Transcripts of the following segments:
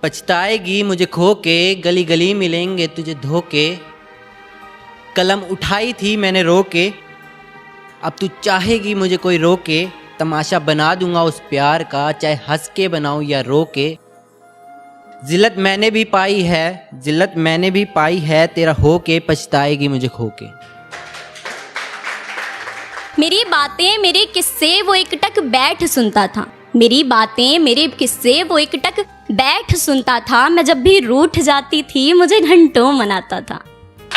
पछताएगी मुझे खो के, गली गली मिलेंगे तुझे धोखे। कलम उठाई थी मैंने रो के, अब तू चाहेगी मुझे कोई रोके। तमाशा बना दूंगा उस प्यार का, चाहे हंस के बनाऊं या रो के। जिल्लत मैंने भी पाई है, जिल्लत मैंने भी पाई है, तेरा हो के पछताएगी मुझे खो के। मेरी बातें मेरे किस्से वो एकटक बैठ सुनता था। मेरी बातें मेरे किस्से वो एकटक बैठ सुनता था। मैं जब भी रूठ जाती थी मुझे घंटों मनाता था।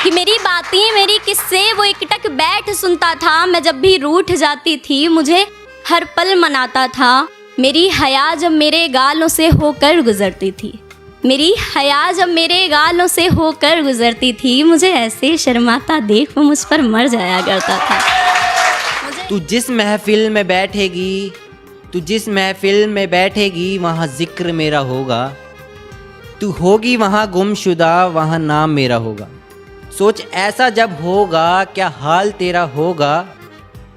कि मेरी बातें मेरी किस्से वो एकटक बैठ सुनता था। मैं जब भी रूठ जाती थी मुझे हर पल मनाता था। मेरी हया जब मेरे गालों से होकर गुजरती थी, मेरी हया जब मेरे गालों से होकर गुजरती थी, मुझे ऐसे शर्माता देख वो मुझ पर मर जाया करता था। तू जिस महफिल में बैठेगी, तू जिस महफिल में बैठेगी, वहाँ जिक्र मेरा होगा। तू होगी वहाँ गुमशुदा, वहाँ नाम मेरा होगा। सोच ऐसा जब होगा क्या हाल तेरा होगा।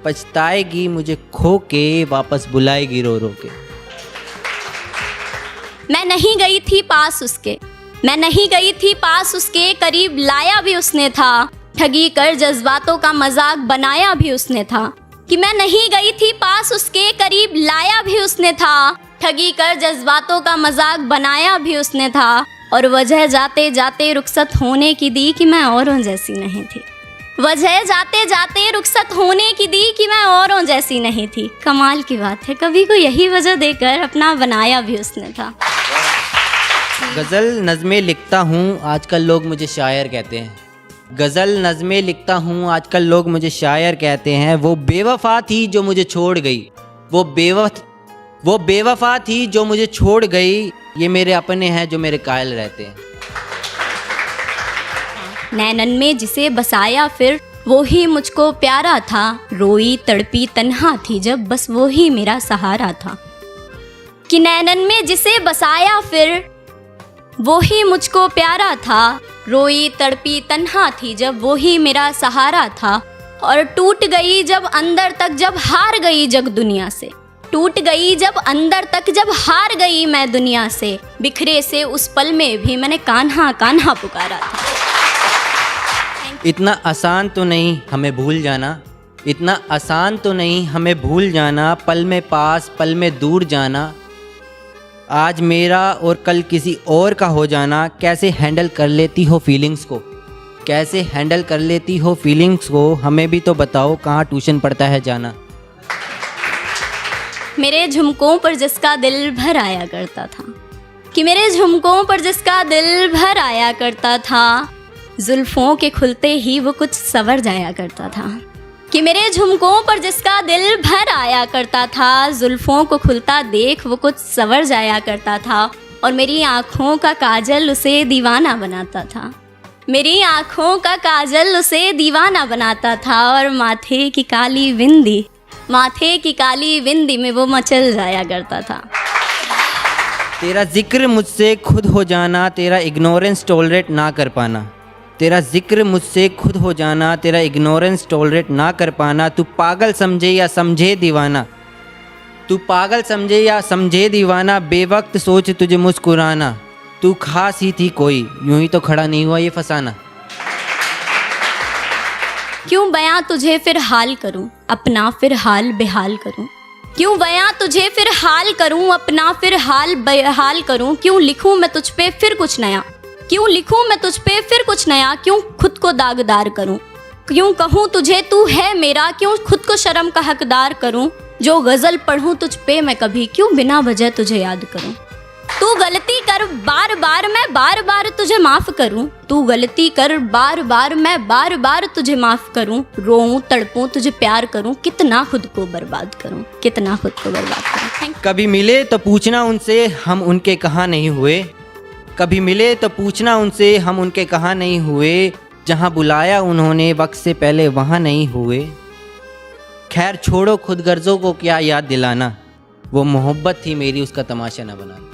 पछताएगी मुझे खो के, वापस बुलाएगी रो रो के। मैं नहीं गई थी पास उसके, मैं नहीं गई थी पास उसके, करीब लाया भी उसने था। ठगी कर जज्बातों का मजाक बनाया भी उसने था। कि मैं नहीं गई थी पास उसके, करीब लाया भी उसने था। ठगी कर जज्बातों का मजाक बनाया भी उसने था। और वजह जाते जाते रुखसत होने की दी कि मैं औरों जैसी नहीं थी। वजह जाते जाते रुखसत होने की दी कि मैं औरों जैसी नहीं थी। कमाल की बात है, कभी को यही वजह देकर अपना बनाया भी उसने था। गज़ल नज़में लिखता हूँ, आजकल लोग मुझे शायर कहते हैं। गज़ल नज़में लिखता हूँ, आजकल लोग मुझे शायर कहते हैं। वो बेवफा थी जो मुझे छोड़ गई, वो बेवफा थी जो मुझे छोड़ गई। ये मेरे अपने हैं जो मेरे कायल रहते हैं। नैनन में जिसे बसाया फिर वो ही मुझको प्यारा था। रोई तड़पी तन्हा थी जब बस वो ही मेरा सहारा था। कि नैनन में जिसे बसाया फिर वो ही मुझको प्यारा था। रोई तड़पी तन्हा थी जब वो ही मेरा सहारा था। और टूट गई जब अंदर तक, जब हार गई जग दुनिया से। टूट गई जब अंदर तक, जब हार गई मैं दुनिया से। बिखरे से उस पल में भी मैंने कान्हा कान्हा पुकारा था। इतना आसान तो नहीं हमें भूल जाना, इतना आसान तो नहीं हमें भूल जाना। पल में पास पल में दूर जाना, आज मेरा और कल किसी और का हो जाना। कैसे हैंडल कर लेती हो फीलिंग्स को, कैसे हैंडल कर लेती हो फीलिंग्स को। हमें भी तो बताओ कहाँ ट्यूशन पढ़ता है जाना। मेरे झुमकों पर जिसका दिल भर आया करता था। कि मेरे झुमकों पर जिसका दिल भर आया करता था, जुल्फों के खुलते ही वो कुछ सवर जाया करता था। कि मेरे झुमकों पर जिसका दिल भर आया करता था, जुल्फों को खुलता देख वो कुछ सवर जाया करता था। और मेरी आँखों का काजल उसे दीवाना बनाता था। मेरी आँखों का काजल उसे दीवाना बनाता था। और माथे की काली बिंदी, माथे की काली बिंदी में वो मचल जाया करता था। तेरा जिक्र मुझसे खुद हो जाना, तेरा इग्नोरेंस टॉलरेट ना कर पाना। तेरा जिक्र मुझसे खुद हो जाना, तेरा इग्नोरेंस टॉलरेट ना कर पाना। तू पागल समझे या समझे दीवाना, तू पागल समझे या समझे दीवाना। बेवक्त सोच तुझे मुस्कुराना, तू खास ही थी कोई, यूं ही तो खड़ा नहीं हुआ ये फसाना। क्यों बयां तुझे फिर हाल करूं, अपना फिर हाल बेहाल करूं। क्यों बयां तुझे फिर हाल करूं, अपना फिर हाल बेहाल करूं। क्यों लिखूं मैं तुझ पे फिर कुछ नया, क्यों लिखूं मैं तुझ पे फिर कुछ नया। क्यों खुद को दागदार करूं, क्यों कहूं तुझे तू है मेरा। क्यों खुद को शर्म का हकदार करूं। जो गज़ल पढ़ूं तुझ पे मैं कभी, क्यों बिना वजह तुझे याद करूं। तू गलती कर बार बार मैं बार बार तुझे माफ़ करूं। तू गलती कर बार बार मैं बार बार तुझे माफ़ करूं। रोऊं तड़पूं तुझे प्यार करूं, कितना खुद को बर्बाद करूं, कितना खुद को बर्बाद करूं। कभी मिले तो पूछना उनसे हम उनके कहाँ नहीं हुए। कभी मिले तो पूछना उनसे हम उनके कहाँ नहीं हुए। जहाँ बुलाया उन्होंने वक्त से पहले वहाँ नहीं हुए। खैर छोड़ो खुद गर्जों को क्या याद दिलाना, वो मोहब्बत थी मेरी उसका तमाशा न बनाना।